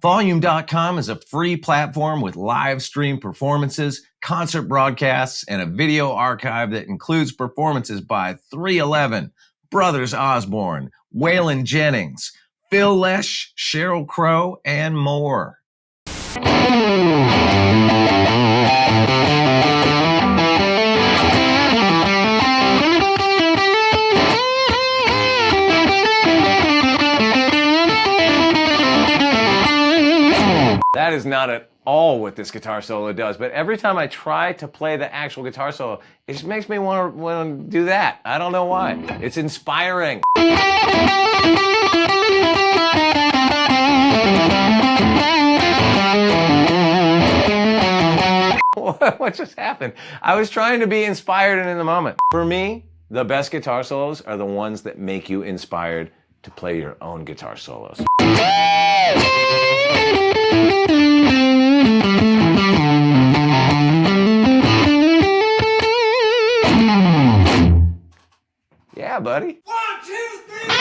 Volume.com is a free platform with live stream performances, concert broadcasts, and a video archive that includes performances by 311, Brothers Osborne, Waylon Jennings, Phil Lesh, Sheryl Crow, and more. That is not at all what this guitar solo does, but every time I try to play the actual guitar solo, it just makes me want to do that. I don't know why. It's inspiring. What just happened? I was trying to be inspired and in the moment. For me, the best guitar solos are the ones that make you inspired to play your own guitar solos. Yeah, buddy. 1, 2, 3.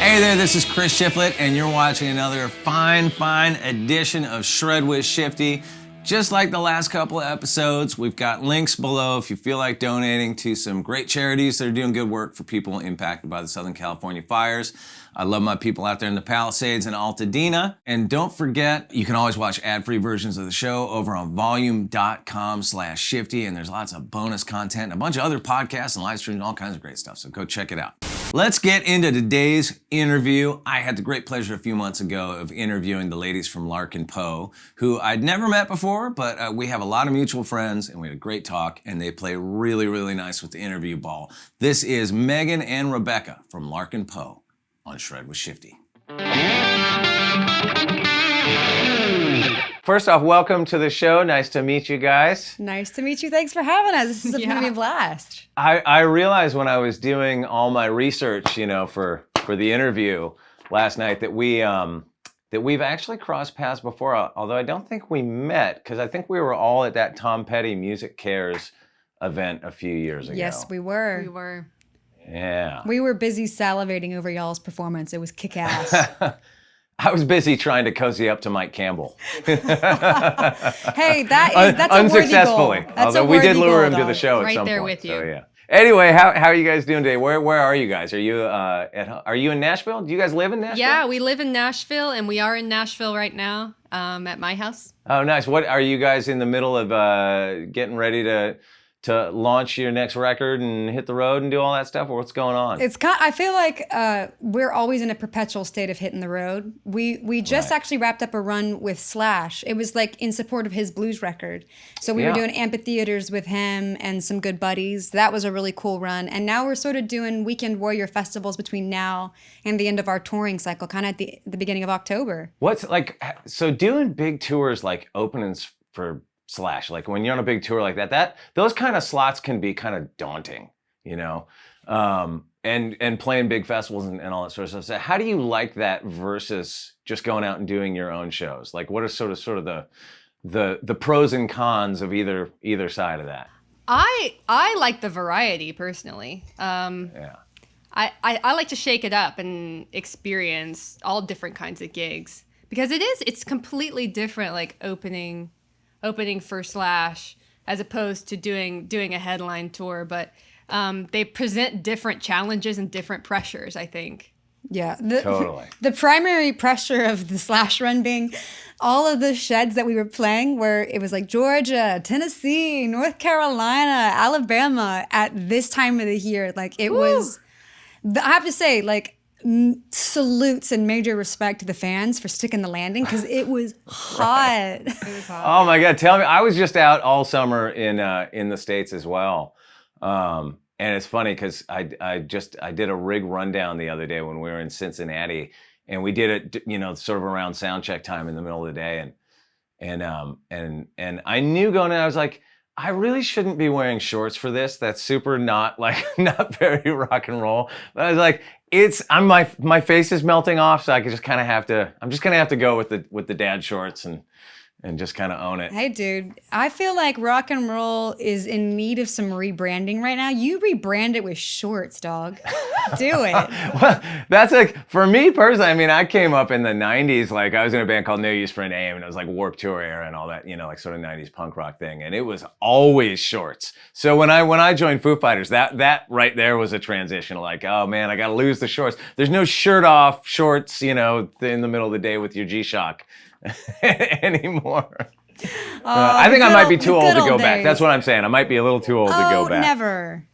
Hey there, this is Chris Shiflett, and you're watching another fine edition of Shred With Shifty. Just like the last couple of episodes, we've got links below if you feel like donating to some great charities that are doing good work for people impacted by the Southern California fires. I love my people out there in the Palisades and Altadena. And don't forget, you can always watch ad-free versions of the show over on volume.com/shifty, and there's lots of bonus content and a bunch of other podcasts and live streams and all kinds of great stuff, so go check it out. Let's get into today's interview. I had the great pleasure a few months ago of interviewing the ladies from Larkin Poe, who I'd never met before, but we have a lot of mutual friends, and we had a great talk, and they play really nice with the interview ball. This is Megan and Rebecca from Larkin Poe on Shred With Shifty. First off, welcome to the show. Nice to meet you guys. Nice to meet you. Thanks for having us. This is going to be a blast. I realized when I was doing all my research, for the interview last night that we've actually crossed paths before, although I don't think we met, because I think we were all at that Tom Petty Music Cares event a few years ago. Yes, we were. We were. Yeah. We were busy salivating over y'all's performance. It was kick-ass. I was busy trying to cozy up to Mike Campbell. Hey, that's unsuccessfully. A worthy goal. That's although a we did worthy lure goal, him to the show at right some there point. with you. So, yeah. Anyway, how are you guys doing today? Where are you guys? Are you are you in Nashville? Do you guys live in Nashville? Yeah, we live in Nashville, and we are in Nashville right now at my house. Oh, nice. What are you guys in the middle of getting ready to launch your next record and hit the road and do all that stuff? Or what's going on? I feel like we're always in a perpetual state of hitting the road. We just actually wrapped up a run with Slash. It was like in support of his blues record. So we were doing amphitheaters with him and some good buddies. That was a really cool run. And now we're sort of doing Weekend Warrior festivals between now and the end of our touring cycle, kind of at the beginning of October. So doing big tours like openings for Slash, like when you're on a big tour like that those kind of slots can be kind of daunting, and playing big festivals and all that sort of stuff. So how do you like that versus just going out and doing your own shows? Like, what are sort of the pros and cons of either side of that? I like the variety personally. I like to shake it up and experience all different kinds of gigs, because it's completely different, like opening for Slash as opposed to doing a headline tour, but they present different challenges and different pressures, I think. Yeah, totally. The primary pressure of the Slash run being all of the sheds that we were playing, where it was like Georgia, Tennessee, North Carolina, Alabama at this time of the year. Like it was, I have to say, like, salutes and major respect to the fans for sticking the landing, because it was hot. It was hot. Oh my God, tell me. I was just out all summer in the States as well. And it's funny because I did a rig rundown the other day when we were in Cincinnati, and we did it, sort of around sound check time in the middle of the day. and I knew going in, I was like, I really shouldn't be wearing shorts for this. That's super not very rock and roll. But I was like, my face is melting off, so I could just kind of I'm just gonna have to go with the dad shorts and just kind of own it. Hey, dude, I feel like rock and roll is in need of some rebranding right now. You rebrand it with shorts, dog. Do it. Well, that's for me personally, I mean, I came up in the 90s, like I was in a band called No Use for a Name, and it was like Warped Tour era and all that, like sort of 90s punk rock thing. And it was always shorts. So when I joined Foo Fighters, that right there was a transition. Like, oh man, I got to lose the shorts. There's no shirt off shorts, in the middle of the day with your G-Shock anymore. I think I might be too old to go back. That's what I'm saying. I might be a little too old to go back.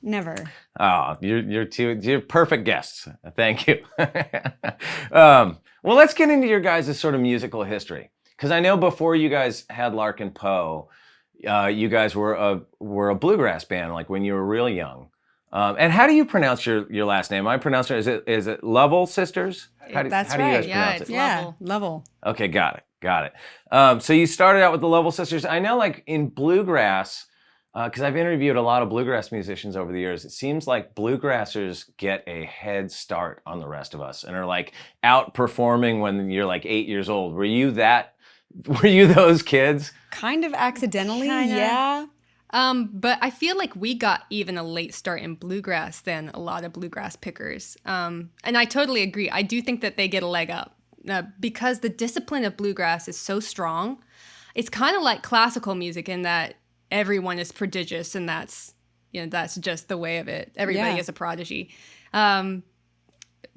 Never. Oh, you're perfect guests. Thank you. Well, let's get into your guys' sort of musical history, because I know before you guys had Larkin Poe, you guys were a bluegrass band, like when you were real young. And how do you pronounce your last name? I pronounce it. Is it Lovell sisters? That's how do you guys right. pronounce it? Lovell. Lovell. Okay, got it. So you started out with the Lovell sisters. I know, like in bluegrass, because I've interviewed a lot of bluegrass musicians over the years. It seems like bluegrassers get a head start on the rest of us and are like out performing when you're like 8 years old. Were you those kids? Kind of accidentally, Kinda. yeah. But I feel like we got even a late start in bluegrass than a lot of bluegrass pickers. And I totally agree. I do think that they get a leg up because the discipline of bluegrass is so strong. It's kind of like classical music in that everyone is prodigious, and that's just the way of it. Everybody is a prodigy.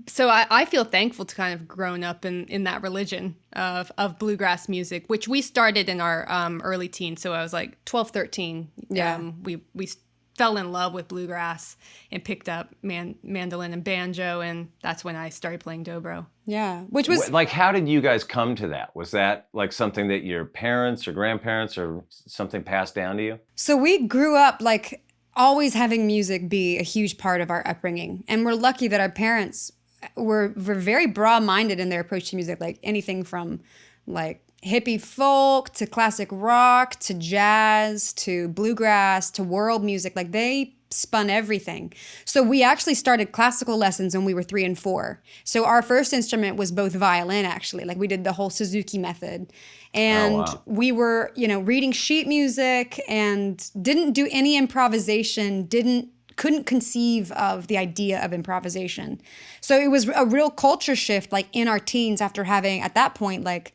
So I feel thankful to kind of grown up in that religion of bluegrass music, which we started in our early teens. So I was like 12, 13. Yeah. We fell in love with bluegrass and picked up mandolin and banjo, and that's when I started playing dobro. Yeah, which was like, how did you guys come to that? Was that like something that your parents or grandparents or something passed down to you? So we grew up like always having music be a huge part of our upbringing, and we're lucky that our parents were very broad-minded in their approach to music, like anything from like hippie folk to classic rock to jazz to bluegrass to world music. Like they spun everything. So we actually started classical lessons when we were 3 and 4. So our first instrument was both violin, actually. Like we did the whole Suzuki method. And we were, reading sheet music and didn't do any improvisation, couldn't conceive of the idea of improvisation. So it was a real culture shift, like in our teens, after having at that point like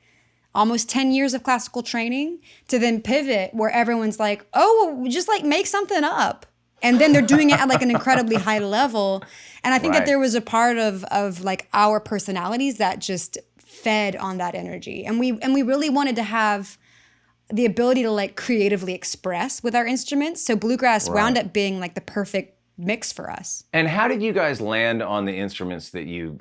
almost 10 years of classical training, to then pivot where everyone's like, oh, just like make something up. And then they're doing it at like an incredibly high level. And I think that there was a part of like our personalities that just fed on that energy. And we really wanted to have the ability to like creatively express with our instruments. So bluegrass wound up being like the perfect mix for us. And how did you guys land on the instruments that you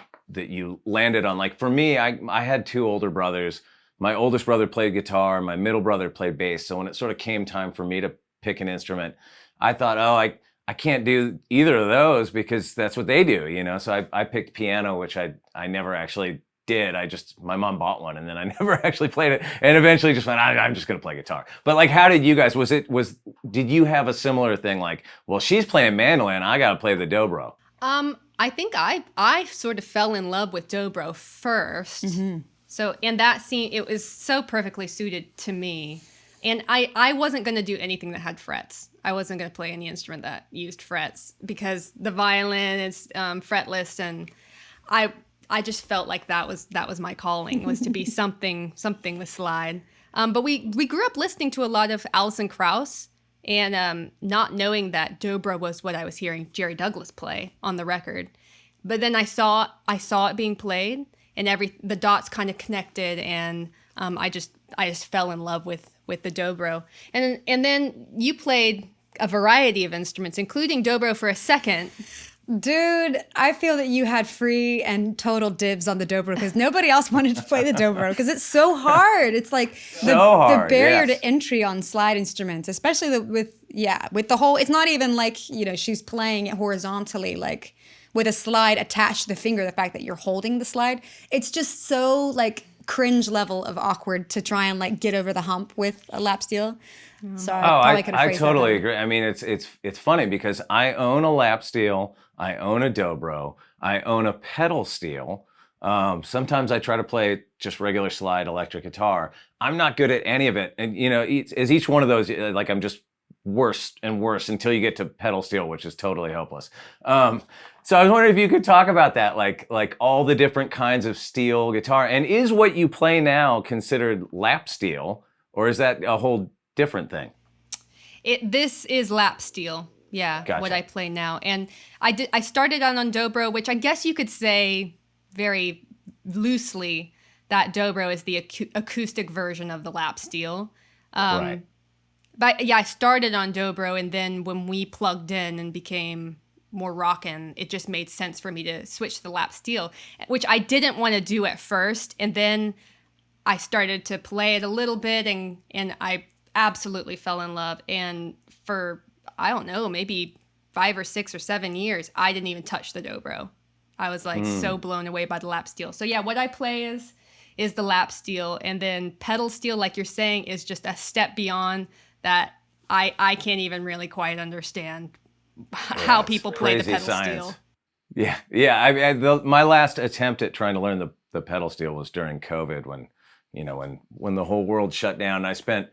landed on? Like for me, I had 2 older brothers. My oldest brother played guitar. My middle brother played bass. So when it sort of came time for me to pick an instrument, I thought, I can't do either of those because that's what they do, So I picked piano, which I never actually did. My mom bought one and then I never actually played it, and eventually just went, I'm just going to play guitar. But like, how did you guys, did you have a similar thing? Like, well, she's playing mandolin, I got to play the dobro. I think I sort of fell in love with dobro first. Mm-hmm. So in that scene, it was so perfectly suited to me. And I wasn't going to do anything that had frets. I wasn't going to play any instrument that used frets because the violin is fretless, and I just felt like that was my calling, was to be something with slide. But we grew up listening to a lot of Alison Krauss, and not knowing that dobro was what I was hearing Jerry Douglas play on the record. But then I saw it being played, and the dots kind of connected, and I just fell in love with the dobro. And then you played a variety of instruments, including dobro for a second. Dude, I feel that you had free and total dibs on the dobro because nobody else wanted to play the dobro because it's so hard. It's like the barrier to entry on slide instruments, especially with the whole, it's not even like, she's playing it horizontally, like with a slide attached to the finger, the fact that you're holding the slide. It's just so like cringe level of awkward to try and like get over the hump with a lap steel. So I totally agree. I mean, it's funny because I own a lap steel, I own a dobro, I own a pedal steel. Sometimes I try to play just regular slide electric guitar. I'm not good at any of it, and as each one of those, like I'm just worse and worse until you get to pedal steel, which is totally hopeless. So I was wondering if you could talk about that, like all the different kinds of steel guitar, and is what you play now considered lap steel, or is that a whole different thing? This is lap steel. Yeah, gotcha. What I play now. And I started on dobro, which I guess you could say very loosely that dobro is the acoustic version of the lap steel. Right. But yeah, I started on dobro, and then when we plugged in and became more rockin', it just made sense for me to switch to the lap steel, which I didn't want to do at first. And then I started to play it a little bit, and I absolutely fell in love. And for, I don't know, maybe 5 or 6 or 7 years, I didn't even touch the dobro. I was like so blown away by the lap steel. So yeah, what I play is the lap steel, and then pedal steel, like you're saying, is just a step beyond that. I can't even really quite understand how people play the pedal steel. Yeah. My last attempt at trying to learn the pedal steel was during COVID, when the whole world shut down. I spent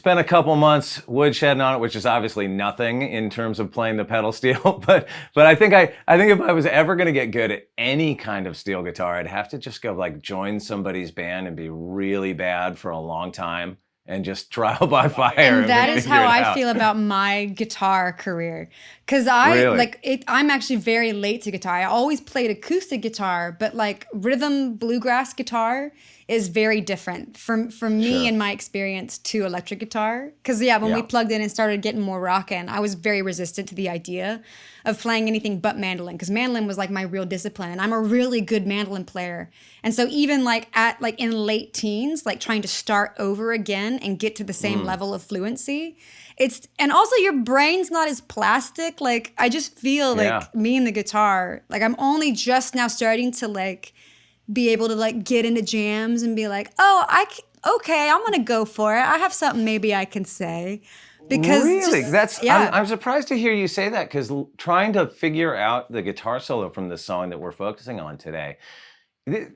a couple months woodshedding on it, which is obviously nothing in terms of playing the pedal steel. But I think if I was ever going to get good at any kind of steel guitar, I'd have to just go like join somebody's band and be really bad for a long time and just trial by fire. And that is how I feel about my guitar career. Because I'm actually very late to guitar. I always played acoustic guitar, but like rhythm bluegrass guitar is very different from me and my experience to electric guitar. Because when we plugged in and started getting more rockin', I was very resistant to the idea of playing anything but mandolin, because mandolin was like my real discipline, and I'm a really good mandolin player. And so even in late teens, like trying to start over again and get to the same level of fluency, and also your brain's not as plastic. Like I just feel like me and the guitar, like I'm only just now starting to like be able to like get into jams and be like, okay, I'm gonna go for it. I have something maybe I can say. Because really, I'm surprised to hear you say that, because trying to figure out the guitar solo from the song that we're focusing on today,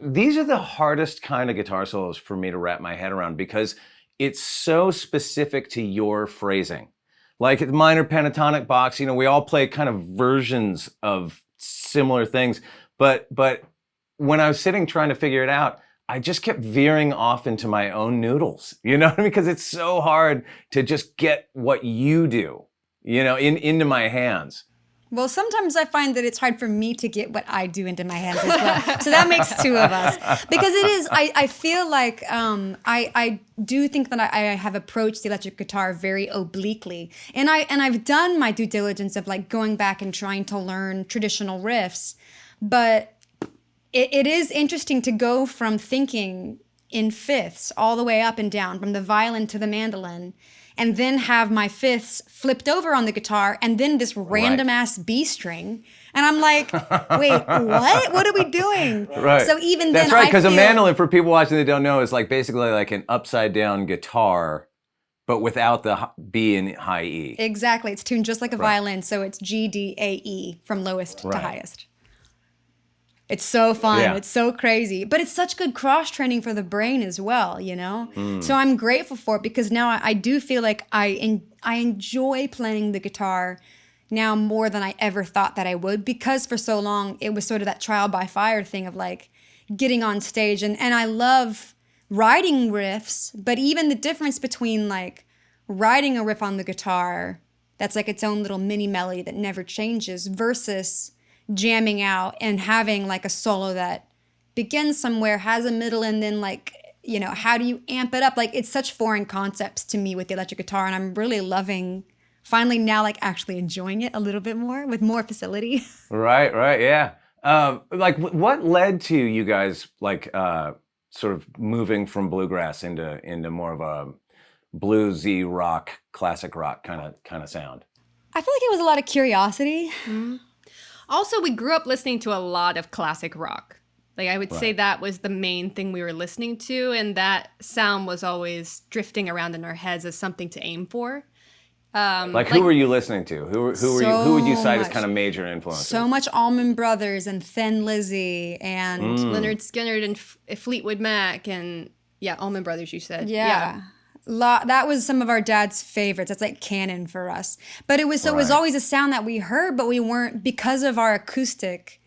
these are the hardest kind of guitar solos for me to wrap my head around, because it's so specific to your phrasing. Like minor pentatonic box, we all play kind of versions of similar things, but when I was sitting trying to figure it out, I just kept veering off into my own noodles, because it's so hard to just get what you do, into my hands. Well, sometimes I find that it's hard for me to get what I do into my hands as well. So that makes two of us. Because it is, I feel like I do think that I have approached the electric guitar very obliquely. And I've done my due diligence of like going back and trying to learn traditional riffs. But it is interesting to go from thinking in fifths all the way up and down, from the violin to the mandolin, and then have my fifths flipped over on the guitar, and then this random ass B string. And I'm like, wait, what? What are we doing? Right. So even That's then, right, because a mandolin, for people watching that don't know, is like basically like an upside down guitar, but without the B and high E. Exactly. It's tuned just like a violin, so it's G, D, A, E from lowest to highest. It's so fun. Yeah. It's so crazy. But it's such good cross training for the brain as well, So I'm grateful for it, because now I do feel like I enjoy playing the guitar now more than I ever thought that I would, because for so long it was sort of that trial by fire thing of like getting on stage. And I love writing riffs, but even the difference between like writing a riff on the guitar that's like its own little mini melody that never changes versus jamming out and having like a solo that begins somewhere, has a middle, and then like, how do you amp it up? Like it's such foreign concepts to me with the electric guitar, and I'm really loving finally now like actually enjoying it a little bit more with more facility. Right, yeah. Like what led to you guys like sort of moving from bluegrass into more of a bluesy rock, classic rock kind of sound? I feel like it was a lot of curiosity. Mm-hmm. Also, we grew up listening to a lot of classic rock. Like I would say that was the main thing we were listening to, and that sound was always drifting around in our heads as something to aim for. Who were you listening to? Who would you cite as kind of major influences? So much Allman Brothers and Thin Lizzy and Leonard Skinner and Fleetwood Mac and Allman Brothers. You said that was some of our dad's favorites. That's like canon for us. But it was always a sound that we heard, but we weren't, because of our acoustic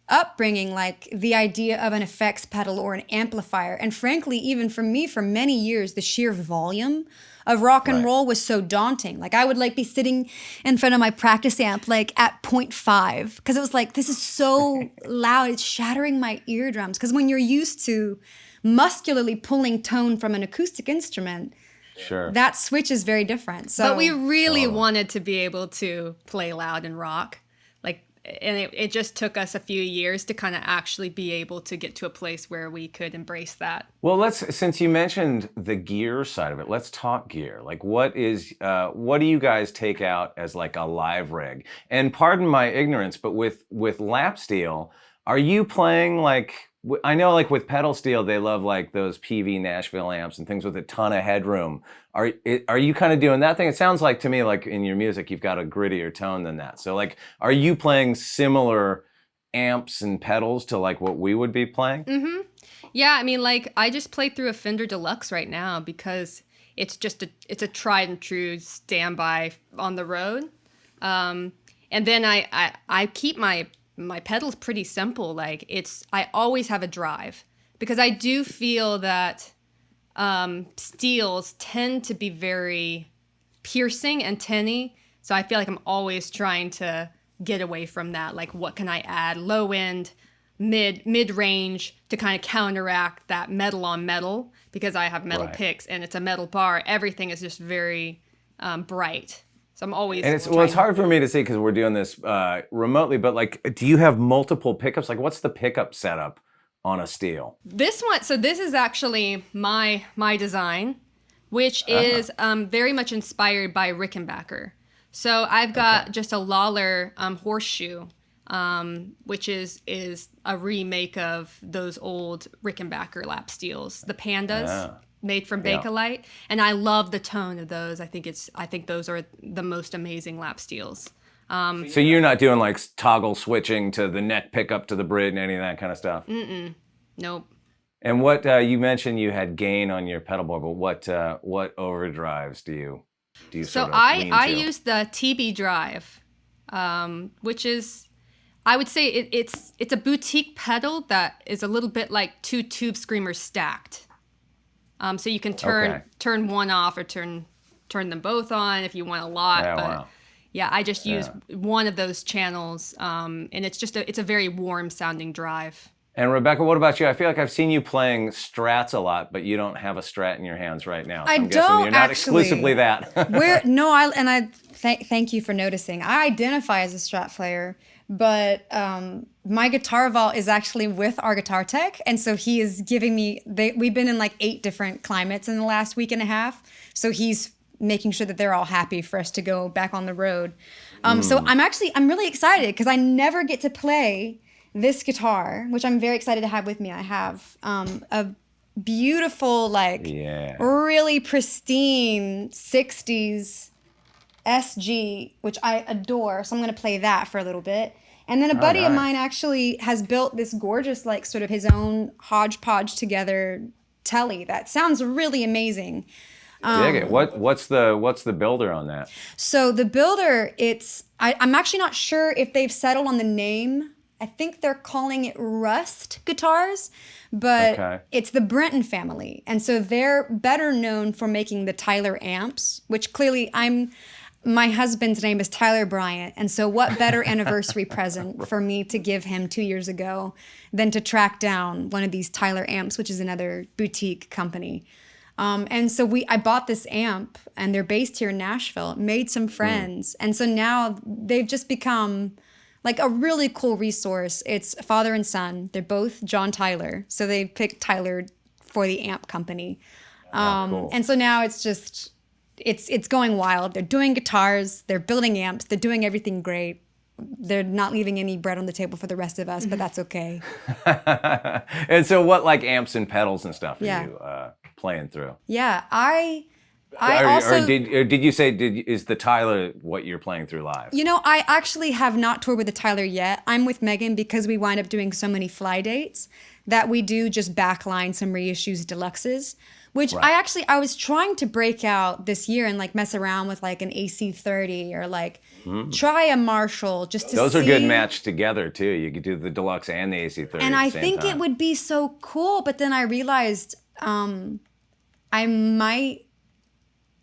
upbringing, like the idea of an effects pedal or an amplifier. And frankly, even for me, for many years, the sheer volume of rock and roll was so daunting. Like I would like be sitting in front of my practice amp like at 0.5 because it was like, this is so loud, it's shattering my eardrums. Because when you're used to muscularly pulling tone from an acoustic instrument, that switch is very different. So, but we really wanted to be able to play loud and rock. And it just took us a few years to kind of actually be able to get to a place where we could embrace that. Well, since you mentioned the gear side of it, let's talk gear. Like what do you guys take out as like a live rig? And pardon my ignorance, but with lap steel, are you playing like, I know like with pedal steel, they love like those PV Nashville amps and things with a ton of headroom. Are you kind of doing that thing? It sounds like to me, like in your music, you've got a grittier tone than that. So like, are you playing similar amps and pedals to like what we would be playing? Mm-hmm. Yeah, I mean, like I just played through a Fender Deluxe right now because it's it's a tried and true standby on the road. And then I keep my pedals pretty simple. Like I always have a drive because I do feel that steels tend to be very piercing and tinny. So I feel like I'm always trying to get away from that. Like what can I add low end, mid range to kind of counteract that metal on metal, because I have metal picks and it's a metal bar. Everything is just very bright. So I'm always. And it's hard for me to see because we're doing this remotely. But like, do you have multiple pickups? Like, what's the pickup setup on a steel? This one. So this is actually my design, which is very much inspired by Rickenbacker. So I've got just a Lawler horseshoe, which is a remake of those old Rickenbacker lap steels, the Pandas. Made from Bakelite, and I love the tone of those. I think those are the most amazing lap steels. So you're not doing like toggle switching to the neck pickup to the bridge and any of that kind of stuff? Nope. And what you mentioned you had gain on your pedal board, but what overdrives do you So sort of I use the TB drive, which is, I would say it's a boutique pedal that is a little bit like two tube screamers stacked. So you can turn one off or turn them both on if you want a lot. I just use one of those channels, and it's a very warm sounding drive. And Rebecca, what about you? I feel like I've seen you playing Strats a lot, but you don't have a Strat in your hands right now. So I'm guessing you're not exclusively that. Thank you for noticing. I identify as a Strat player, but my guitar vault is actually with our guitar tech, and so he is giving me. We've been in like 8 different climates in the last week and a half, so he's making sure that they're all happy for us to go back on the road. So I'm really excited because I never get to play this guitar, which I'm very excited to have with me. I have a beautiful, really pristine 60s SG, which I adore. So I'm going to play that for a little bit. And then a buddy of mine actually has built this gorgeous, like sort of his own hodgepodge together telly that sounds really amazing. Dig it. What's the builder on that? So the builder, I'm actually not sure if they've settled on the name. I think they're calling it Rust Guitars, but it's the Brenton family. And so they're better known for making the Tyler amps, which clearly my husband's name is Tyler Bryant. And so what better anniversary present for me to give him 2 years ago than to track down one of these Tyler amps, which is another boutique company. And so I bought this amp, and they're based here in Nashville, made some friends. And so now they've just become like a really cool resource. It's father and son. They're both John Tyler. So they picked Tyler for the amp company. Cool. And so now it's just, it's going wild. They're doing guitars, they're building amps, they're doing everything great. they're not leaving any bread on the table for the rest of us, but that's okay. And so what, like amps and pedals and stuff are Yeah. you playing through? Yeah, I Or also... did you say, is the Tyler what you're playing through live? You know, I actually have not toured with the Tyler yet. I'm with Megan because we wind up doing so many fly dates that we do just backline some reissues deluxes, which Right. I was trying to break out this year and like mess around with like an AC30 or like try a Marshall just to Those see. are good matched together too. You could do the deluxe and the AC30 And at I the same think time. it would be so cool, but then I realized I might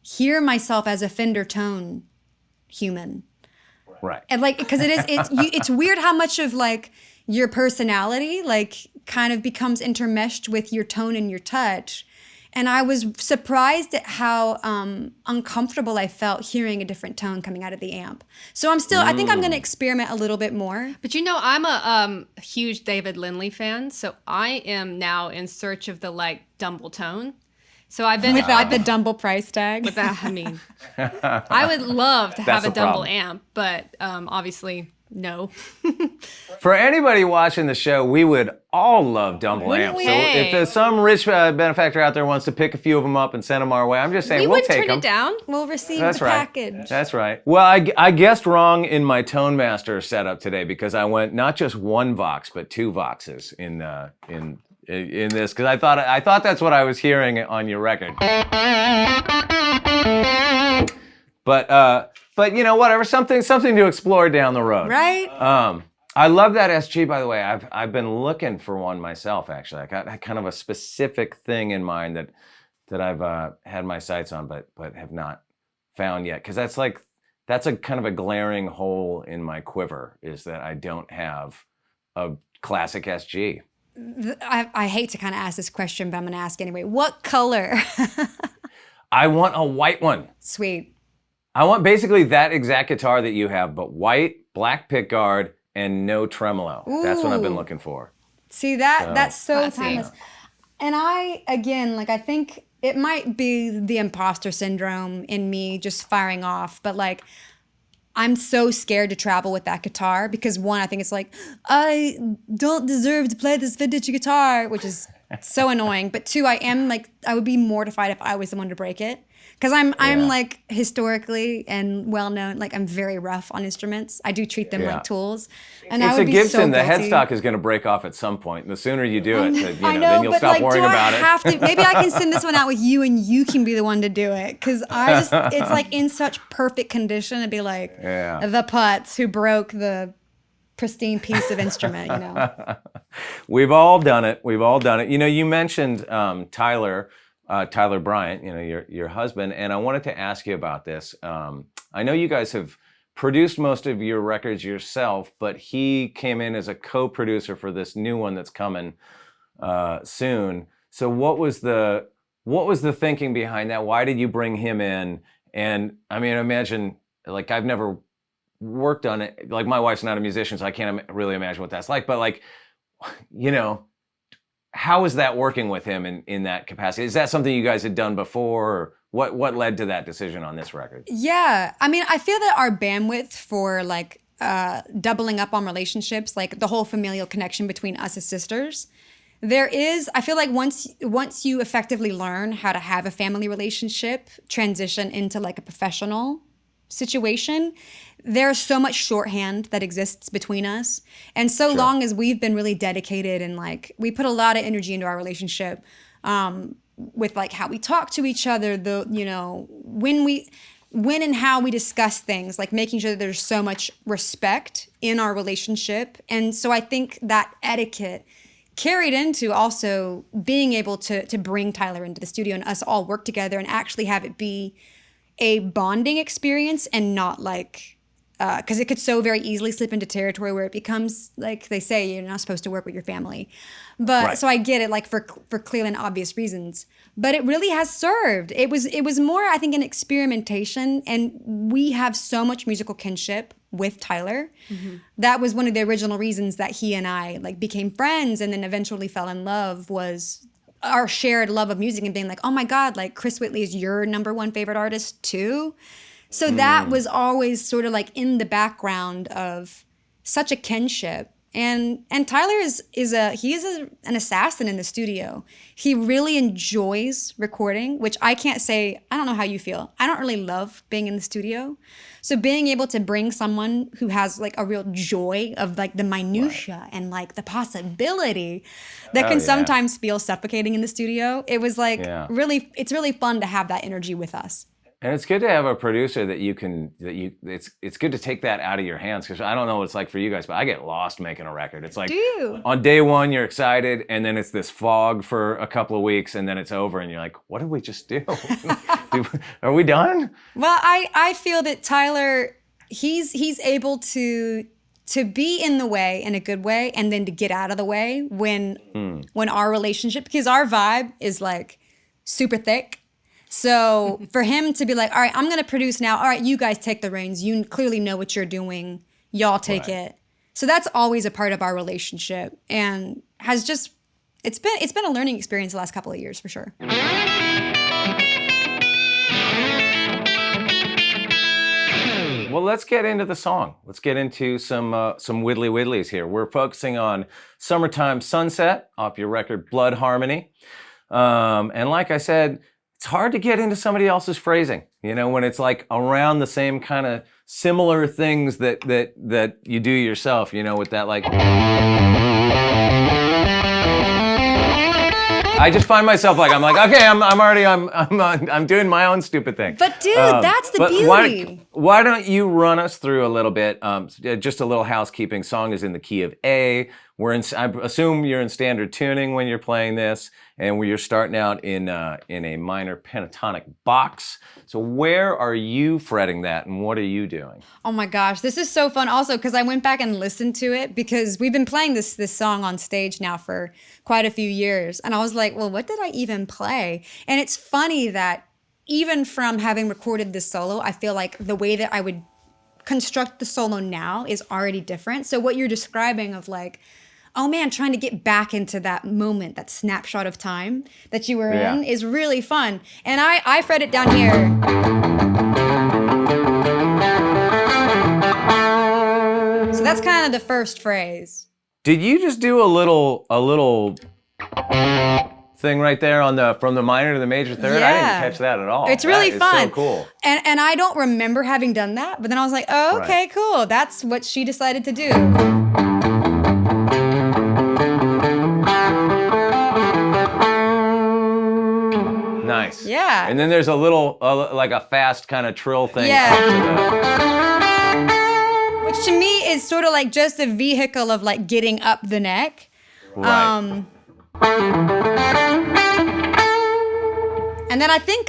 hear myself as a Fender tone human. Right. And like, because it's weird how much of like your personality like kind of becomes intermeshed with your tone and your touch. And I was surprised at how uncomfortable I felt hearing a different tone coming out of the amp. So I think I'm going to experiment a little bit more. But you know, I'm a huge David Lindley fan, so I am now in search of the like Dumble tone. So I've been Without the Dumble price tag. With that, I mean, I would love to have That's a the Dumble problem. amp, but obviously no. For anybody watching the show, we would all love Dumble Wouldn't amps. we? So if there's some rich benefactor out there wants to pick a few of them up and send them our way, I'm just saying We we'll wouldn't take turn them. it down. We'll receive That's the right. package. That's right. Well, I guessed wrong in my Tone Master setup today because I went not just one Vox but two Voxes in this because I thought that's what I was hearing on your record. But you know, whatever, something to explore down the road. Right? I love that SG, by the way. I've been looking for one myself, actually. I got kind of a specific thing in mind that I've had my sights on, but have not found yet. Because that's a kind of a glaring hole in my quiver, is that I don't have a classic SG. I hate to kind of ask this question, but I'm going to ask anyway. What color? I want a white one. Sweet. I want basically that exact guitar that you have, but white, black pickguard, and no tremolo. That's what I've been Ooh. looking for. See, that's so Classy. timeless. And I think it might be the imposter syndrome in me just firing off, but like, I'm so scared to travel with that guitar because one, I think it's like, I don't deserve to play this vintage guitar, which is so annoying. But two, I would be mortified if I was the one to break it. Because I'm like historically and well known, like I'm very rough on instruments. I do treat them like tools. And I It's would a be Gibson. so The guilty. headstock is going to break off at some point. And the sooner you do it, I know, then you'll but stop like, worrying do about I it. have to? Maybe I can send this one out with you, and you can be the one to do it. Because it's like in such perfect condition. It'd be like the putz who broke the pristine piece of instrument. You know. We've all done it. You know, you mentioned Tyler Bryant. You know, your husband, and I wanted to ask you about this. I know you guys have produced most of your records yourself, but he came in as a co-producer for this new one that's coming soon. So what was the thinking behind that? Why did you bring him in? And I mean, imagine, like, I've never worked on it. Like, my wife's not a musician, so I can't really imagine what that's like. But like, you know, how is that working with him in that capacity? Is that something you guys had done before? Or what led to that decision on this record? Yeah, I mean, I feel that our bandwidth for like doubling up on relationships, like the whole familial connection between us as sisters, I feel like once you effectively learn how to have a family relationship transition into like a professional situation, there's so much shorthand that exists between us. And so long as we've been really dedicated and like we put a lot of energy into our relationship, with like how we talk to each other, when and how we discuss things, like making sure that there's so much respect in our relationship. And so I think that etiquette carried into also being able to bring Tyler into the studio and us all work together and actually have it be a bonding experience and not like, because it could so very easily slip into territory where it becomes, like they say, you're not supposed to work with your family. But so I get it, like for clear and obvious reasons. But it really has served. It was more, I think, an experimentation. And we have so much musical kinship with Tyler. Mm-hmm. That was one of the original reasons that he and I like became friends and then eventually fell in love, was our shared love of music and being like, oh my God, like Chris Whitley is your number one favorite artist too. So that was always sort of like in the background of such a kinship. And Tyler is an assassin in the studio. He really enjoys recording, which I can't say. I don't know how you feel. I don't really love being in the studio. So being able to bring someone who has like a real joy of like the minutia and like the possibility that can sometimes feel suffocating in the studio. It was like it's really fun to have that energy with us. And it's good to have a producer it's good to take that out of your hands, because I don't know what it's like for you guys, but I get lost making a record. It's like on day one you're excited, and then it's this fog for a couple of weeks, and then it's over and you're like, what did we just do? Are we done? Well, I feel that Tyler, he's able to be in the way in a good way, and then to get out of the way when our relationship, because our vibe is like super thick. So for him to be like, all right, I'm going to produce now. All right, you guys take the reins. You clearly know what you're doing. Y'all take it. So that's always a part of our relationship, and has just, it's been a learning experience the last couple of years for sure. Well, let's get into the song. Let's get into some Widdly Widdlies here. We're focusing on Summertime Sunset off your record Blood Harmony. And like I said, it's hard to get into somebody else's phrasing, you know, when it's like around the same kind of similar things that you do yourself, you know, with that like. I just find myself like, I'm like, okay, I'm doing my own stupid thing. But dude, that's the beauty. Why don't you run us through a little bit? Just a little housekeeping. Song is in the key of A. I assume you're in standard tuning when you're playing this, and you're starting out in a minor pentatonic box. So where are you fretting that, and what are you doing? Oh my gosh, this is so fun. Also, because I went back and listened to it, because we've been playing this song on stage now for quite a few years, and I was like, well, what did I even play? And it's funny that even from having recorded this solo, I feel like the way that I would construct the solo now is already different. So what you're describing of like, oh man, trying to get back into that moment, that snapshot of time that you were in is really fun. And I fret it down here. So that's kind of the first phrase. Did you just do a little thing right there from the minor to the major third? I didn't catch that at all. It's really fun. So cool. And I don't remember having done that, but then I was like, oh, okay, cool. That's what she decided to do. Nice. Yeah. And then there's a little, like a fast kind of trill thing. Which to me is sort of like just a vehicle of like getting up the neck. Right. And then I think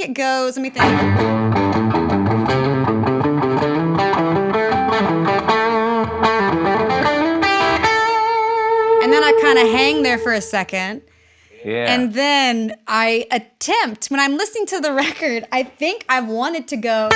it goes, let me think. And then I kind of hang there for a second. Yeah. And then I attempt, when I'm listening to the record, I think I wanted to go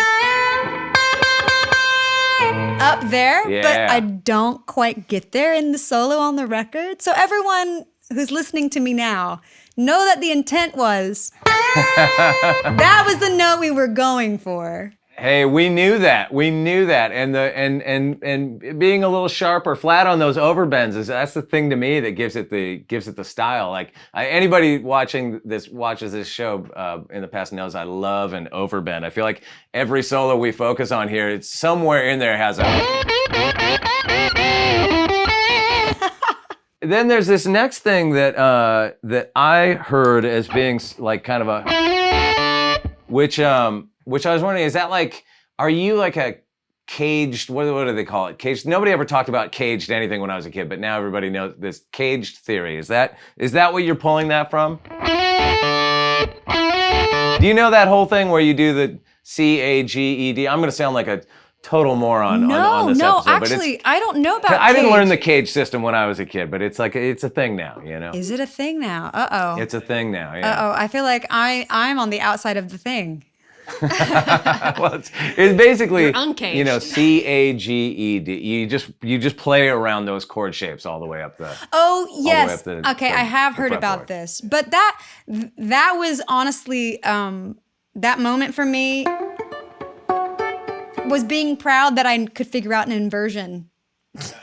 up there, but I don't quite get there in the solo on the record. So everyone who's listening to me now, know that the intent was, that was the note we were going for. Hey, we knew that. And being a little sharp or flat on those overbends that's the thing to me that gives it the style. Like anybody watches this show in the past knows I love an overbend. I feel like every solo we focus on here, it's somewhere in there has a. Then there's this next thing that I heard as being like kind of a which I was wondering, is that like, are you like a caged, what do they call it? Caged. Nobody ever talked about caged anything when I was a kid, but now everybody knows this caged theory. Is that what you're pulling that from? Do you know that whole thing where you do the C-A-G-E-D? I'm going to sound like a total moron on this episode. No, actually, I don't know about I didn't learn the cage system when I was a kid, but it's a thing now, you know? Is it a thing now? Uh-oh. It's a thing now, yeah. Uh-oh, I feel like I'm on the outside of the thing. Well, it's basically, uncaged. You know, C-A-G-E-D. You just play around those chord shapes all the way up the. Oh yes. Okay, I have heard about this, but that was honestly that moment for me was being proud that I could figure out an inversion.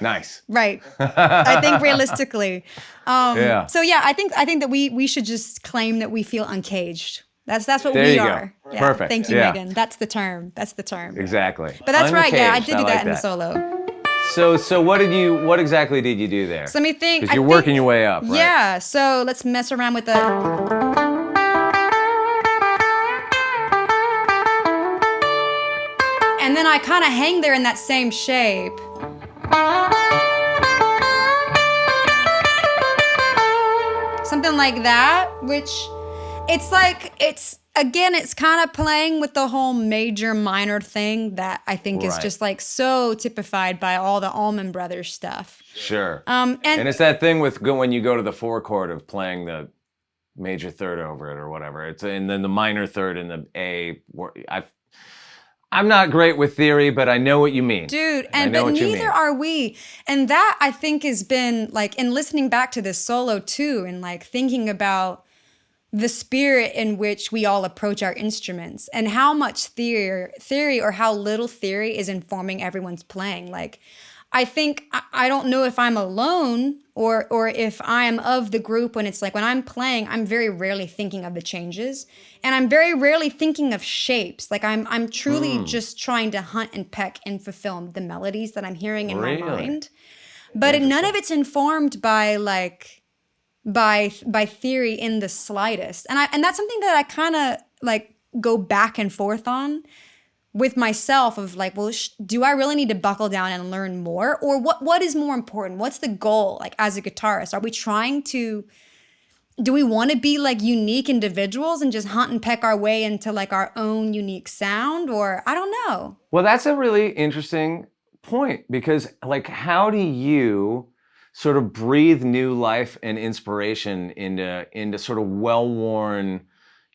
Nice. Right. I think realistically. Yeah. So yeah, I think that we should just claim that we feel uncaged. That's what There we you go. are. Yeah. Perfect. Thank you, Yeah. Megan. That's the term. Exactly. But that's right. Yeah, I Uncaged. did do like that in the solo. So what exactly did you do there? So let me think. Because you're working your way up, right? Yeah. So let's mess around with the. And then I kind of hang there in that same shape. Something like that, which it's kind of playing with the whole major minor thing that I think is just like so typified by all the Allman Brothers stuff. Sure. And it's that thing with when you go to the 4 chord of playing the major third over it or whatever. And then the minor third and the A. I'm not great with theory, but I know what you mean. Dude, but neither are we. And that I think has been like, in listening back to this solo too, and like thinking about the spirit in which we all approach our instruments and how much theory or how little theory is informing everyone's playing. Like, I think, I don't know if I'm alone or if I am of the group when it's like, when I'm playing, I'm very rarely thinking of the changes. And I'm very rarely thinking of shapes. Like I'm truly just trying to hunt and peck and fulfill the melodies that I'm hearing in my mind. But none of it's informed by by theory in the slightest. And that's something that I kind of like go back and forth on with myself of like, well, do I really need to buckle down and learn more? Or what is more important? What's the goal? Like as a guitarist, are we trying to, do we want to be like unique individuals and just hunt and peck our way into like our own unique sound? Or I don't know. Well, that's a really interesting point because like, how do you sort of breathe new life and inspiration into sort of well-worn,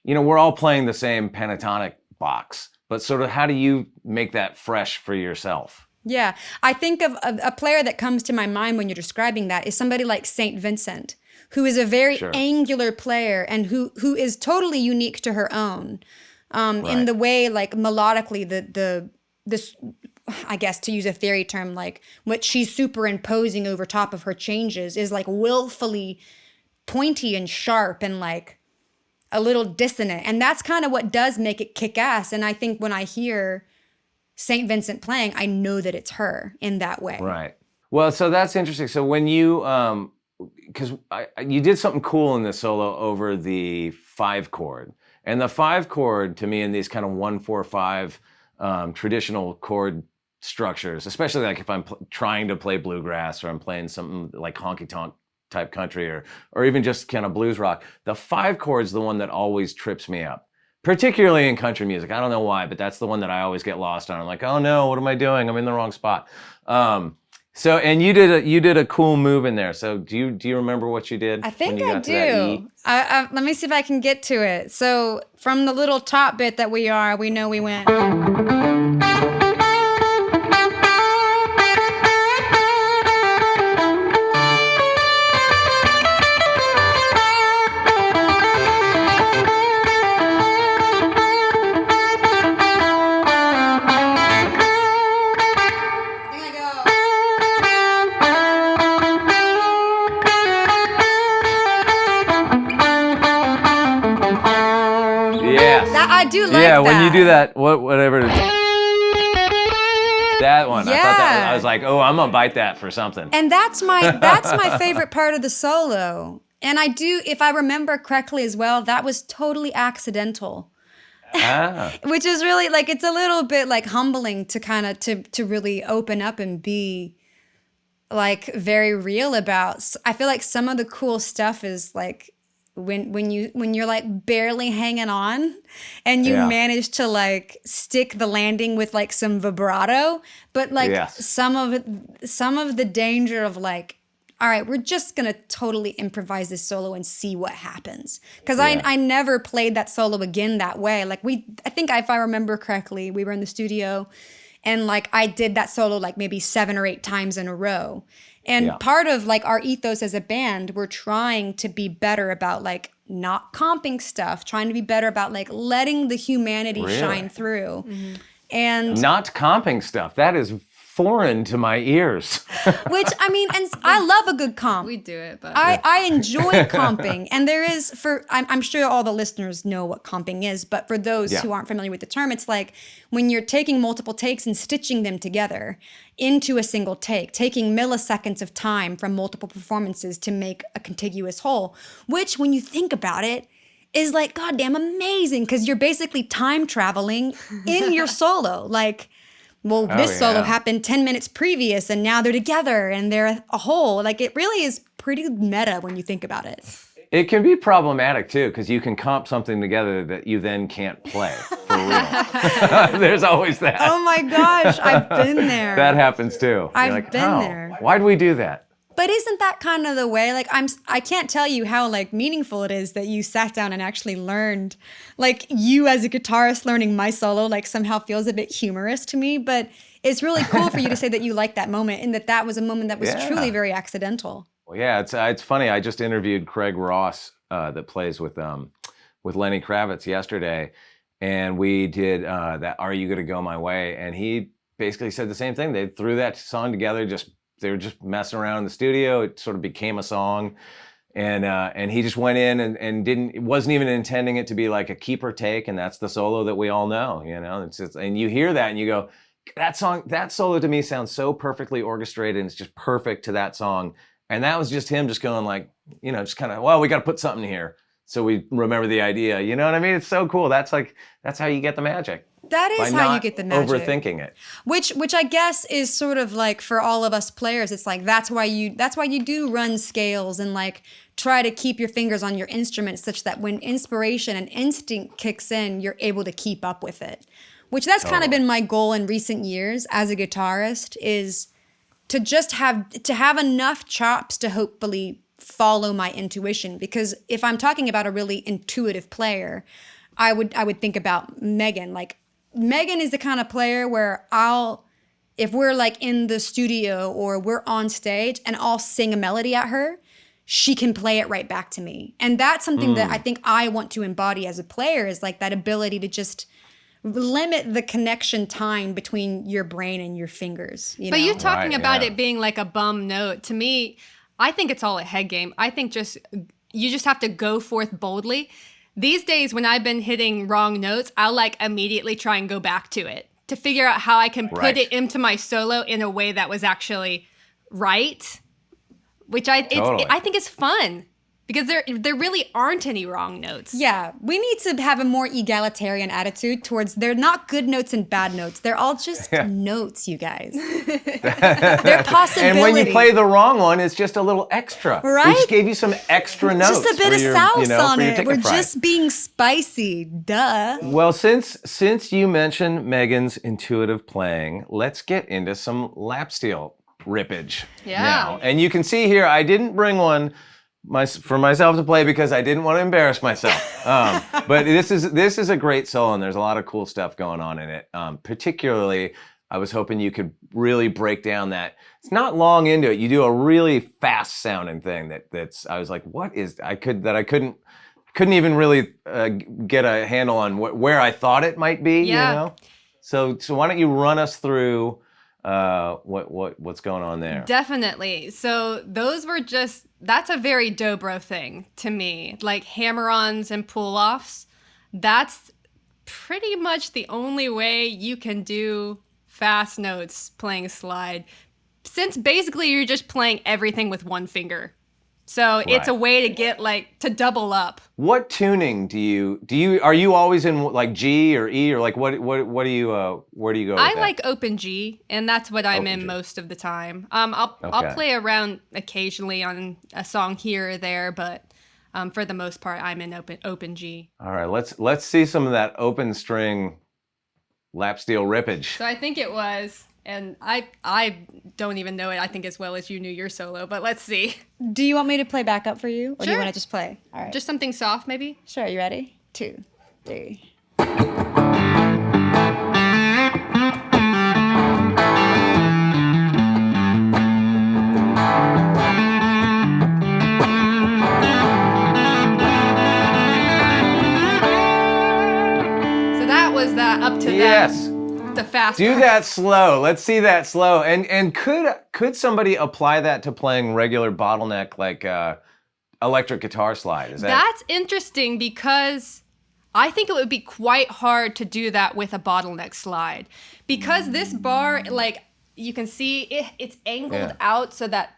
we're all playing the same pentatonic box, but sort of how do you make that fresh for yourself? Yeah, I think of a player that comes to my mind when you're describing that is somebody like St. Vincent, who is a very angular player and who is totally unique to her own in the way, like melodically, this, I guess to use a theory term, like what she's superimposing over top of her changes is like willfully pointy and sharp and like a little dissonant. And that's kind of what does make it kick ass. And I think when I hear St. Vincent playing, I know that it's her in that way. Right. Well, so that's interesting. So when you, because you did something cool in this solo over the 5 chord. And the 5 chord to me in these kind of 1-4-5 traditional chord structures, especially like if I'm trying to play bluegrass or I'm playing something like honky-tonk type country or even just kind of blues rock, the 5 chord's the one that always trips me up, particularly in country music. I don't know why, but that's the one that I always get lost on. I'm like, oh no, what am I doing? I'm in the wrong spot. So, and you did a cool move in there. So do you remember what you did? I think I do. Let me see if I can get to it. So from the little top bit that we know we went. I do like that. Yeah, when you do that, whatever. That one, I thought that I was like, oh, I'm gonna bite that for something. And that's my favorite part of the solo. And I do, if I remember correctly as well, that was totally accidental. Which is really like, it's a little bit like humbling to kind of to really open up and be like very real about. I feel like some of the cool stuff is like when you're like barely hanging on and you manage to like stick the landing with like some vibrato, but like some of the danger of like, all right, we're just gonna totally improvise this solo and see what happens. Because I never played that solo again that way. Like I think if I remember correctly, we were in the studio and like I did that solo like maybe 7 or 8 times in a row. And part of like our ethos as a band, we're trying to be better about like not comping stuff, trying to be better about like letting the humanity shine through. Mm-hmm. And not comping stuff. That is foreign to my ears. which, I mean, and I love a good comp. We do it, but I enjoy comping. And there is, I'm sure all the listeners know what comping is, but for those who aren't familiar with the term, it's like when you're taking multiple takes and stitching them together into a single take, taking milliseconds of time from multiple performances to make a contiguous whole, which when you think about it, is like goddamn amazing, because you're basically time traveling in your solo. Like, well, this solo happened 10 minutes previous and now they're together and they're a whole. Like, it really is pretty meta when you think about it. It can be problematic too, because you can comp something together that you then can't play for real. There's always that. Oh my gosh, I've been there. That happens too. I've been there. Why'd we do that? But isn't that kind of the way? Like, I can't tell you how like meaningful it is that you sat down and actually learned. Like, you as a guitarist learning my solo like somehow feels a bit humorous to me. But it's really cool for you to say that you liked that moment and that was a moment that was truly very accidental. Well, yeah, it's funny. I just interviewed Craig Ross that plays with Lenny Kravitz yesterday, and we did that "Are You Gonna Go My Way?" And he basically said the same thing. They threw that song together. They were just messing around in the studio. It sort of became a song, and he just went in and wasn't even intending it to be like a keeper take. And that's the solo that we all know, you know. It's just, and you hear that and you go, that solo to me sounds so perfectly orchestrated, and it's just perfect to that song. And that was just him just going like, you know, just kind of, well, we got to put something here so we remember the idea. You know what I mean? It's so cool. That's how you get the magic. That is how you get the magic. Overthinking it. Which I guess is sort of like for all of us players, it's like that's why you do run scales and like try to keep your fingers on your instrument such that when inspiration and instinct kicks in, you're able to keep up with it. Which that's kind of been my goal in recent years as a guitarist, is to just have enough chops to hopefully follow my intuition. Because if I'm talking about a really intuitive player, I would think about Megan. Like, Megan is the kind of player where if we're like in the studio or we're on stage and I'll sing a melody at her, she can play it right back to me. And that's something that I think I want to embody as a player, is like that ability to just limit the connection time between your brain and your fingers. But you talking about it being like a bum note, to me, I think it's all a head game. I think you just have to go forth boldly. These days, when I've been hitting wrong notes, I'll like immediately try and go back to it to figure out how I can put it into my solo in a way that was actually right, which I think is fun. Because there really aren't any wrong notes. Yeah, we need to have a more egalitarian attitude towards, they're not good notes and bad notes. They're all just notes, you guys. They're possibilities. And when you play the wrong one, it's just a little extra. Right? We just gave you some extra notes. Just a bit of sauce on it. We're price. Just being spicy, duh. Well, since you mentioned Megan's intuitive playing, let's get into some lap steel rippage now. And you can see here, I didn't bring one for myself to play because I didn't want to embarrass myself. But this is a great solo, and there's a lot of cool stuff going on in it. Particularly, I was hoping you could really break down that. It's not long into it. You do a really fast sounding thing that's. I was like, what is I couldn't even really get a handle on where I thought it might be. Yeah. You know. So why don't you run us through what's going on there? Definitely. So that's a very dobro thing to me. Like hammer-ons and pull-offs, that's pretty much the only way you can do fast notes playing slide, since basically you're just playing everything with one finger. So it's a way to get to double up. What tuning do you are you always in like G or E, or like what do you where do you go with I that? like open G, and that's what I'm in most of the time. I'll play around occasionally on a song here or there, but for the most part I'm in open G. All right, let's see some of that open string lap steel rippage. So I think it was, and I don't even know it, I think, as well as you knew your solo, but let's see. Do you want me to play backup for you? Or do you want to just play? All right. Just something soft, maybe? Sure, you ready? 2, 3. So that was that up to yes. the fast Do part. that slow. Let's see that slow. And could somebody apply that to playing regular bottleneck like electric guitar slide? That's interesting because I think it would be quite hard to do that with a bottleneck slide. Because this bar, like you can see it's angled out so that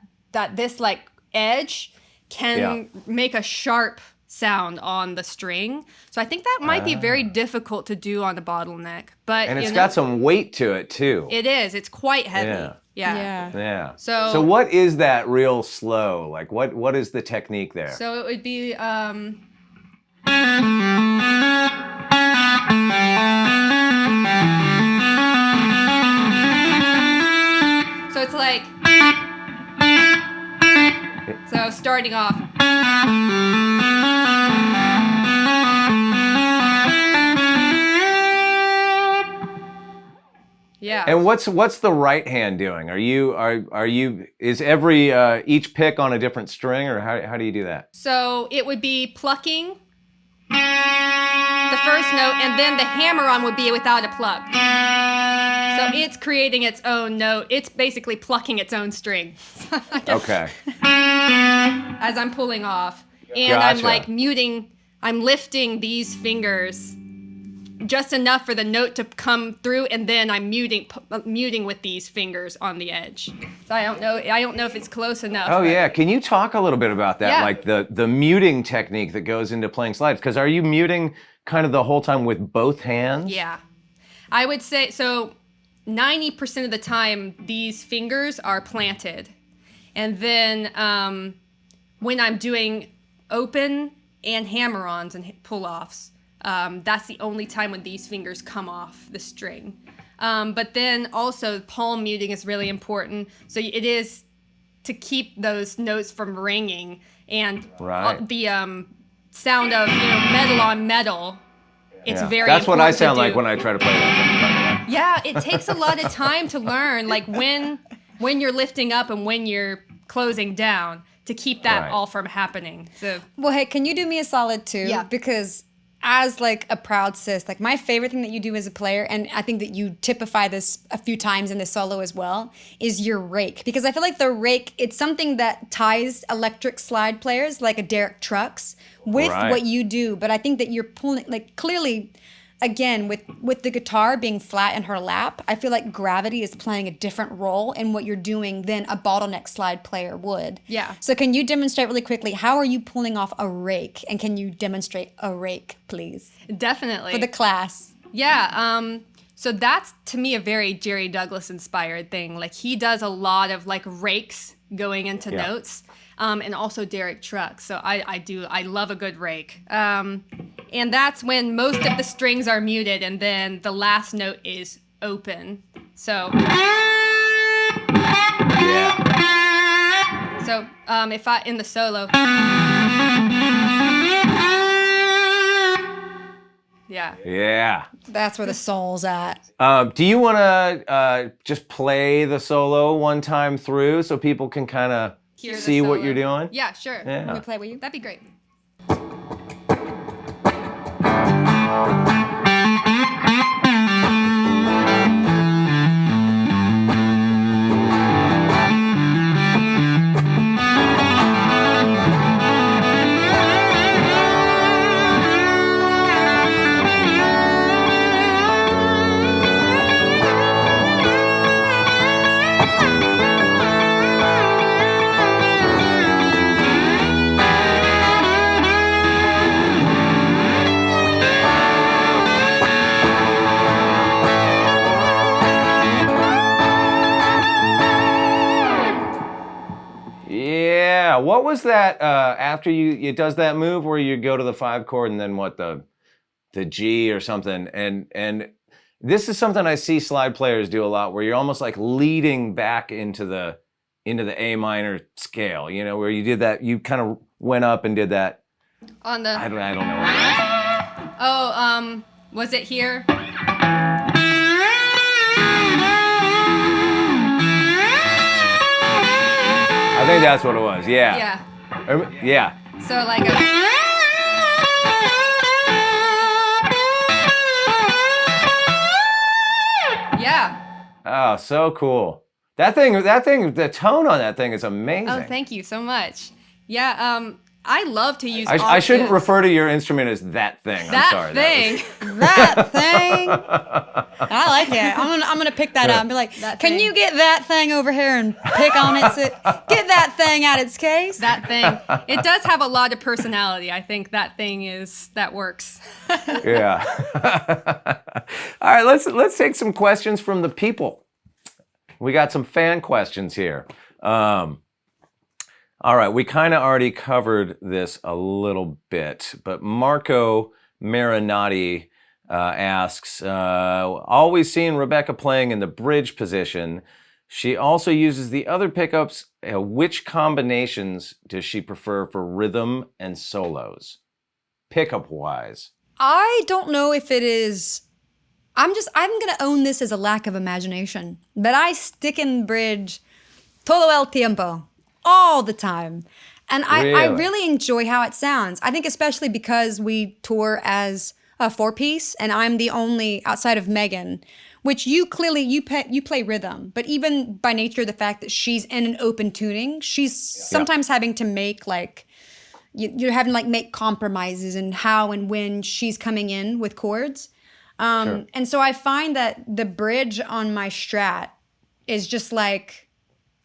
this like edge can make a sharp sound on the string. So I think that might be very difficult to do on the bottleneck. But and it's got some weight to it too. It is. It's quite heavy. Yeah. So what is that real slow? Like what is the technique there? So it would be so it's like so starting off. Yeah. And what's the right hand doing? Are you is every each pick on a different string, or how do you do that? So it would be plucking the first note, and then the hammer-on would be without a pluck. So it's creating its own note. It's basically plucking its own string. Okay. As I'm pulling off. And Gotcha. I'm like I'm lifting these fingers just enough for the note to come through, and then I'm muting with these fingers on the edge. So I don't know if it's close enough. Oh yeah, can you talk a little bit about that, Yeah. like the muting technique that goes into playing slides? Because are you muting kind of the whole time with both hands? Yeah, I would say so. 90% of the time, these fingers are planted, and then when I'm doing open and hammer-ons and pull-offs, that's the only time when these fingers come off the string. But then also palm muting is really important. So it is to keep those notes from ringing, and the sound of metal on metal. It's very That's what important I sound to do. like when I try to play that. Yeah, it takes a lot of time to learn, like when you're lifting up and when you're closing down, to keep that all from happening. So Well, hey, can you do me a solid too? Yeah. Because as like a proud sis, like my favorite thing that you do as a player, and I think that you typify this a few times in the solo as well, is your rake. Because I feel like the rake, it's something that ties electric slide players like a Derek Trucks with what you do. But I think that you're pulling, like clearly, again, with the guitar being flat in her lap, I feel like gravity is playing a different role in what you're doing than a bottleneck slide player would. Yeah. So can you demonstrate really quickly, how are you pulling off a rake? And can you demonstrate a rake, please? definitely For the class. Yeah. So that's to me a very Jerry Douglas inspired thing. Like he does a lot of like rakes going into notes, and also Derek Trucks. So I love a good rake. And that's when most of the strings are muted, and then the last note is open. So So if I in the solo. Yeah. That's where the soul's at. Do you want to just play the solo one time through so people can kind of Hear the see what solo. you're doing? Yeah, sure. Yeah. Let me play with you. That'd be great. Yeah. What was that after it does that move where you go to the 5 chord and then what the G or something, and this is something I see slide players do a lot, where you're almost like leading back into the A minor scale, where you did that, you kind of went up and did that. On the I don't know what it is. Oh, was it here? I think that's what it was. Yeah. Yeah. Yeah. So like a Oh, so cool. That thing, the tone on that thing is amazing. Oh, thank you so much. Yeah, I love to use I shouldn't refer to your instrument as that thing. I'm sorry. That thing. I like that. I'm gonna pick that up and be like, can you get that thing over here and pick on it? Get that thing out its case. That thing. It does have a lot of personality. I think that works. Yeah. All right, let's take some questions from the people. We got some fan questions here. All right, we kind of already covered this a little bit, but Marco Marinati asks, always seeing Rebecca playing in the bridge position. She also uses the other pickups. Which combinations does she prefer for rhythm and solos, pickup-wise? I don't know if it is... I'm going to own this as a lack of imagination, but I stick in bridge todo el tiempo. All the time. And I really enjoy how it sounds. I think especially because we tour as a 4-piece and I'm the only, outside of Megan, which you clearly, you play rhythm. But even by nature of the fact that she's in an open tuning, she's sometimes having to make like, you're having to like make compromises in how and when she's coming in with chords. Sure. And so I find that the bridge on my Strat is just like,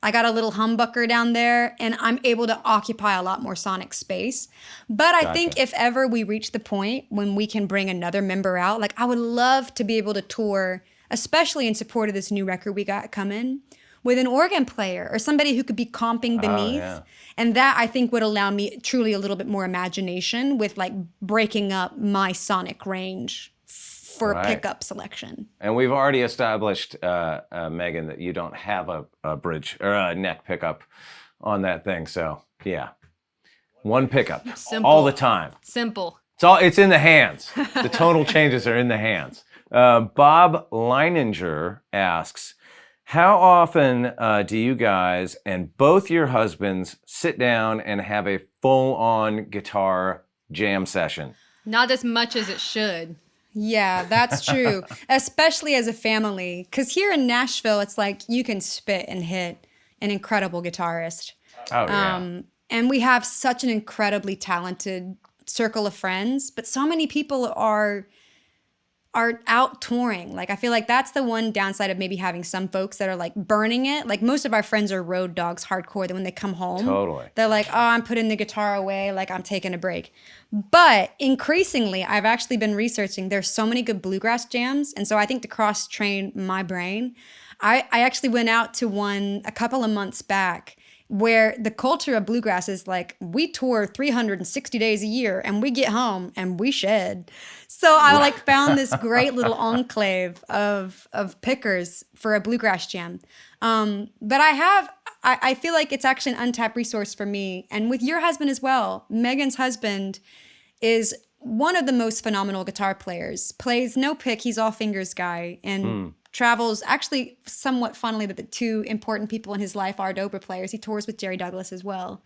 I got a little humbucker down there and I'm able to occupy a lot more sonic space. But I think if ever we reach the point when we can bring another member out, like I would love to be able to tour, especially in support of this new record we got coming, with an organ player or somebody who could be comping beneath. Oh, yeah. And that I think would allow me truly a little bit more imagination with like breaking up my sonic range for a pickup selection. And we've already established, Megan, that you don't have a bridge or a neck pickup on that thing. So yeah, one pickup. Simple. All the time. Simple. It's in the hands. The tonal changes are in the hands. Bob Leininger asks, how often do you guys and both your husbands sit down and have a full-on guitar jam session? Not as much as it should. Yeah, that's true. Especially as a family. Because here in Nashville, it's like you can spit and hit an incredible guitarist. Oh, yeah. And we have such an incredibly talented circle of friends. But so many people are out touring. Like, I feel like that's the one downside of maybe having some folks that are like burning it. Like most of our friends are road dogs hardcore. That when they come home, they're like, oh, I'm putting the guitar away. Like I'm taking a break. But increasingly, I've actually been researching. There's so many good bluegrass jams. And so I think to cross-train my brain, I actually went out to one a couple of months back where the culture of bluegrass is like, we tour 360 days a year and we get home and we shed. So I like found this great little enclave of pickers for a bluegrass jam. But I feel like it's actually an untapped resource for me. And with your husband as well. Megan's husband is one of the most phenomenal guitar players. Plays no pick, he's all fingers guy. And travels, actually somewhat funnily, that the two important people in his life are dobro players. He tours with Jerry Douglas as well,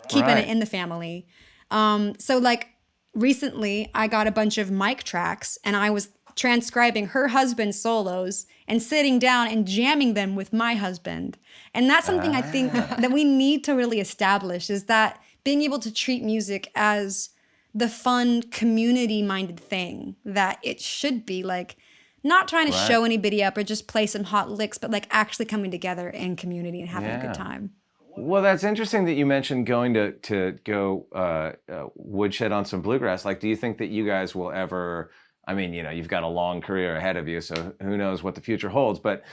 keeping it in the family. So like recently I got a bunch of mic tracks and I was transcribing her husband's solos and sitting down and jamming them with my husband. And that's something I think that we need to really establish, is that being able to treat music as the fun, community-minded thing that it should be, like not trying to show anybody up or just play some hot licks, but like actually coming together in community and having a good time. Well, that's interesting that you mentioned going to go woodshed on some bluegrass. Like, do you think that you guys will ever, I mean, you know, you've got a long career ahead of you, so who knows what the future holds, but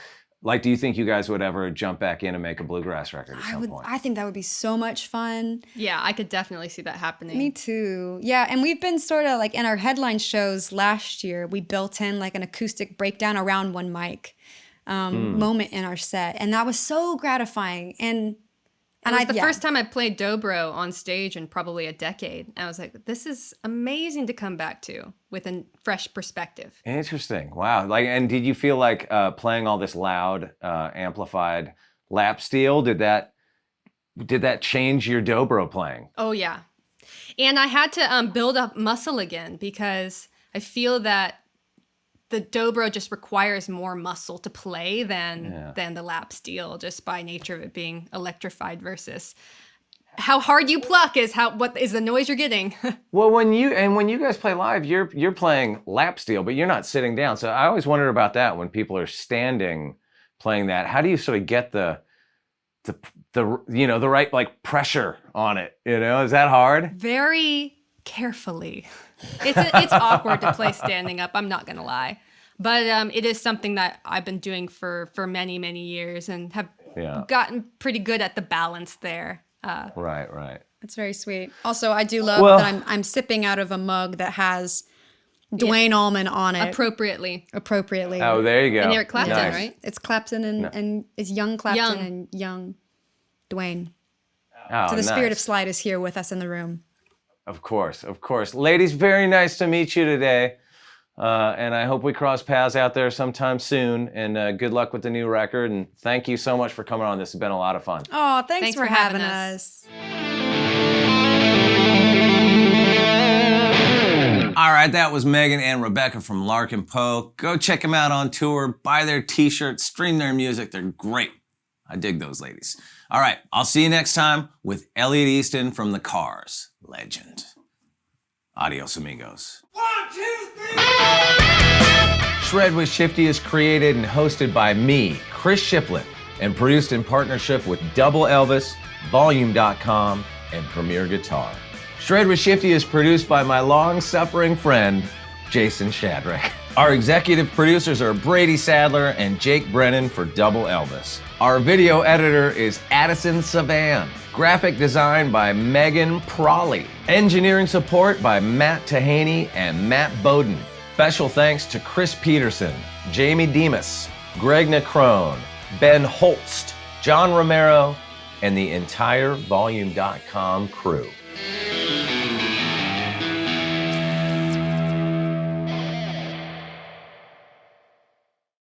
like, do you think you guys would ever jump back in and make a bluegrass record at some point? I think that would be so much fun. Yeah, I could definitely see that happening. Me too. Yeah, and we've been sort of like in our headline shows last year, we built in like an acoustic breakdown around one mic moment in our set. And that was so gratifying. And it was the first time I played dobro on stage in probably a decade. I was like, this is amazing to come back to with a fresh perspective. Interesting. Wow. Like, and did you feel like playing all this loud, amplified lap steel, did that change your dobro playing? Oh, yeah. And I had to build up muscle again, because I feel that the dobro just requires more muscle to play than the lap steel, just by nature of it being electrified versus how hard you pluck is what is the noise you're getting. Well, when you guys play live, you're playing lap steel, but you're not sitting down. So I always wondered about that when people are standing playing that. How do you sort of get the right like pressure on it? Is that hard? Very carefully. It's awkward to play standing up, I'm not gonna lie, but it is something that I've been doing for many years and have gotten pretty good at the balance there. Right. That's very sweet. Also, I do love that I'm sipping out of a mug that has Duane Allman on it appropriately. Oh, there you go. And Eric Clapton, Nice. right? It's Clapton and it's young Clapton and young Duane. Oh, So the spirit of nice. Slide is here with us in the room. Of course. Ladies, very nice to meet you today. And I hope we cross paths out there sometime soon. And good luck with the new record. And thank you so much for coming on. This has been a lot of fun. Oh, thanks Thanks for for having having us. All right, that was Megan and Rebecca from Larkin Poe. Go check them out on tour, buy their t-shirts, stream their music. They're great. I dig those ladies. All right, I'll see you next time with Elliot Easton from The Cars. Legend. Adios, amigos. 1, 2, 3. Shred with Shifty is created and hosted by me, Chris Shiplett, and produced in partnership with Double Elvis, Volume.com, and Premier Guitar. Shred with Shifty is produced by my long-suffering friend, Jason Shadrick. Our executive producers are Brady Sadler and Jake Brennan for Double Elvis. Our video editor is Addison Savan. Graphic design by Megan Prawley. Engineering support by Matt Tahaney and Matt Bowden. Special thanks to Chris Peterson, Jamie Demas, Greg Necrone, Ben Holst, John Romero, and the entire Volume.com crew.